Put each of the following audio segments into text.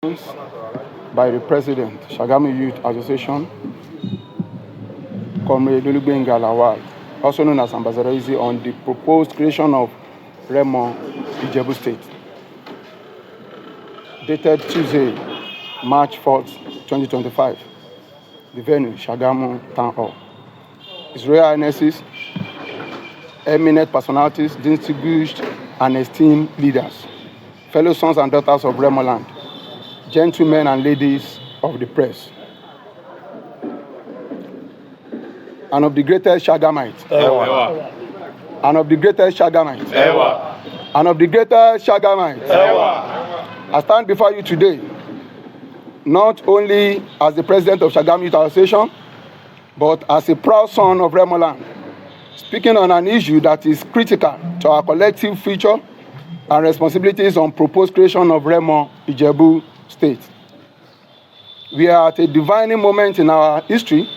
by the President, Sagamu Youth Association, Comrade Olugbenga Lawal, also known as Ambassador Easy, on the proposed creation of Remo-Ijebu State, dated Tuesday, March 4th, 2025. The venue, Sagamu Town Hall. His Royal Highnesses, eminent personalities, distinguished and esteemed leaders, fellow sons and daughters of Remo-land, gentlemen and ladies of the press, and of the greatest Shagamite, and of the greatest Shagamite, and of the greatest Shagamite, I stand before you today, not only as the president of Sagamu Youth Association, but as a proud son of Remo-land, speaking on an issue that is critical to our collective future and responsibilities on proposed creation of Remo-Ijebu State. We are at a defining moment in our history.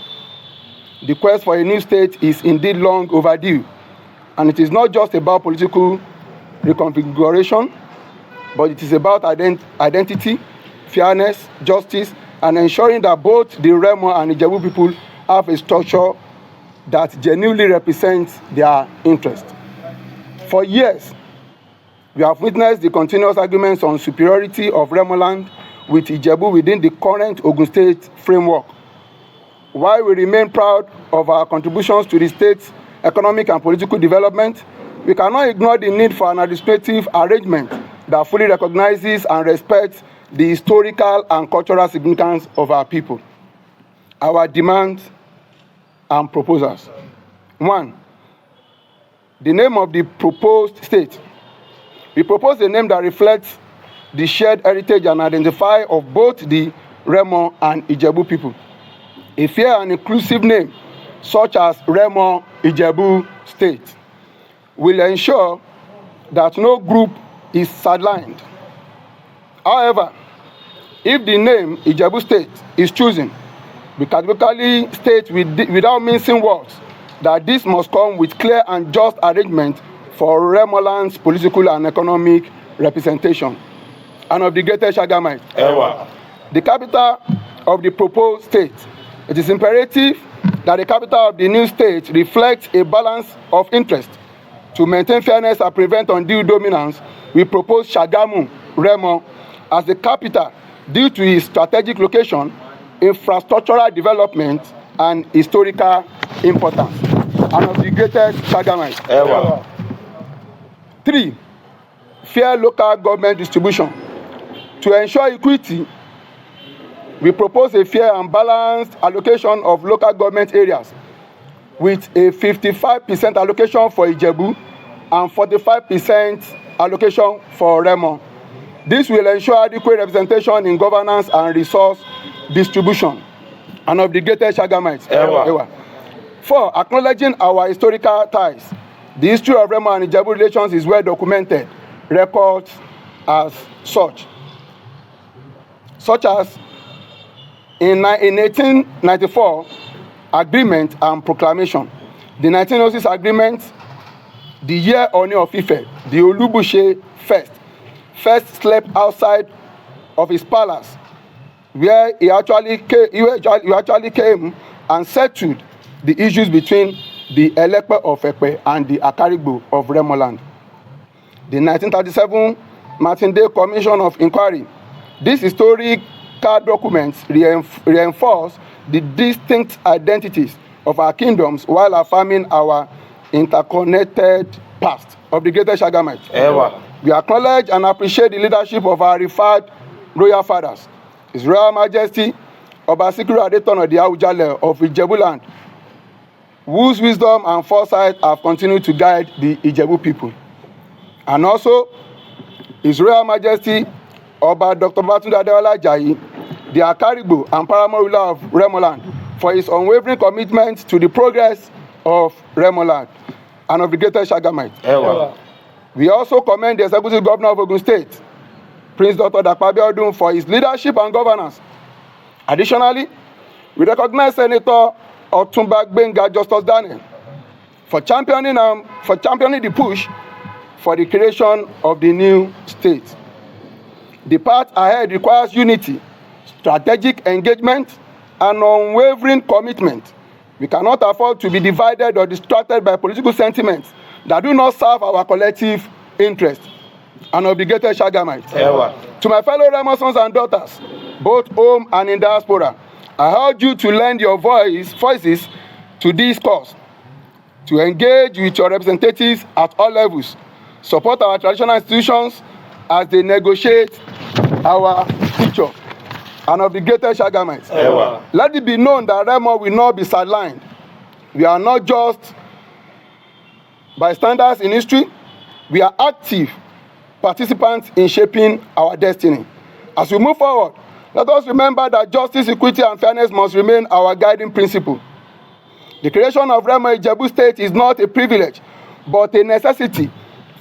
The quest for a new state is indeed long overdue, and it is not just about political reconfiguration, but it is about identity, fairness, justice, and ensuring that both the Remo and Ijebu people have a structure that genuinely represents their interests. For years, we have witnessed the continuous arguments on superiority of Remo-land with Ijebu within the current Ogun State framework. While we remain proud of our contributions to the state's economic and political development, we cannot ignore the need for an administrative arrangement that fully recognizes and respects the historical and cultural significance of our people. Our demands and proposals. 1. The name of the proposed state. We propose a name that reflects the shared heritage and identity of both the Remo and Ijebu people. A fair and inclusive name, such as Remo-Ijebu State, will ensure that no group is sidelined. However, if the name Ijebu State is chosen, we categorically state without mincing words that this must come with clear and just arrangement for Remo-land's political and economic representation, and of the greatest Shagamite. The capital of the proposed state. It is imperative that the capital of the new state reflects a balance of interest. To maintain fairness and prevent undue dominance, we propose Sagamu, Remo, as the capital due to its strategic location, infrastructural development, and historical importance, and of the greatest Shagamite. 3. Fair local government distribution. To ensure equity, we propose a fair and balanced allocation of local government areas with a 55% allocation for Ijebu and 45% allocation for Remo. This will ensure adequate representation in governance and resource distribution, and of the greatest Shagamite. 4. Acknowledging our historical ties. The history of Remo and Ijebu relations is well documented, records as such as in 1894 agreement and proclamation, the 1906 agreement, the year Oni of Ife, the Olubushe first slept outside of his palace, where he actually came and settled the issues between the Elepe of Ekpe and the Akarigbo of Remo-land. The 1937 Martin Day Commission of Inquiry. These historical documents reinforce the distinct identities of our kingdoms while affirming our interconnected past, of the greatest Shagamite. We acknowledge and appreciate the leadership of our revered royal fathers, His Royal Majesty Oba Sikiru Adetono the Awujale of Ijebu-land, whose wisdom and foresight have continued to guide the Ijebu people, and also His Royal Majesty Oba Dr. Babatunde Adeola Ajayi, the Akarigbo and paramount ruler of Remo-land, for his unwavering commitment to the progress of Remo-land and of the greatest Shagamite. We also commend the Executive Governor of Ogun State, Prince Dr. Dapo Abiodun, for his leadership and governance. Additionally, we recognize Senator Otunba Gbenga Justus Daniel for championing the push for the creation of the new state. The path ahead requires unity, strategic engagement, and unwavering commitment. We cannot afford to be divided or distracted by political sentiments that do not serve our collective interest. An obligated Shagamites. To my fellow Remo sons and daughters, both home and in diaspora, I urge you to lend your voices to this cause, to engage with your representatives at all levels, support our traditional institutions as they negotiate our future. An obligated Shagamites. Let it be known that Remo will not be sidelined. We are not just bystanders in history, we are active participants in shaping our destiny. As we move forward, let us remember that justice, equity, and fairness must remain our guiding principle. The creation of Remo-Ijebu State is not a privilege, but a necessity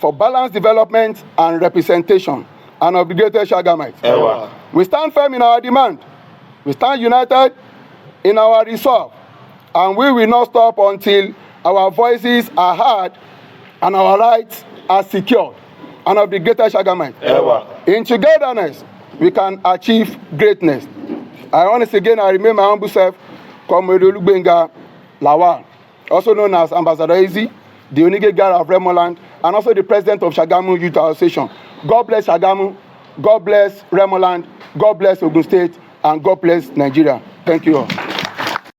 for balanced development and representation. An obligated Shagamites. We stand firm in our demand. We stand united in our resolve. And we will not stop until our voices are heard and our rights are secured. An obligated Shagamites. In togetherness, we can achieve greatness. Once again, I remain my humble self, Comrade Olugbenga Lawal, also known as Ambassador Ezi, the Onige Gara of Remoland, and also the president of Sagamu Youth Association. God bless Sagamu, God bless Remoland, God bless Ogun State, and God bless Nigeria. Thank you all.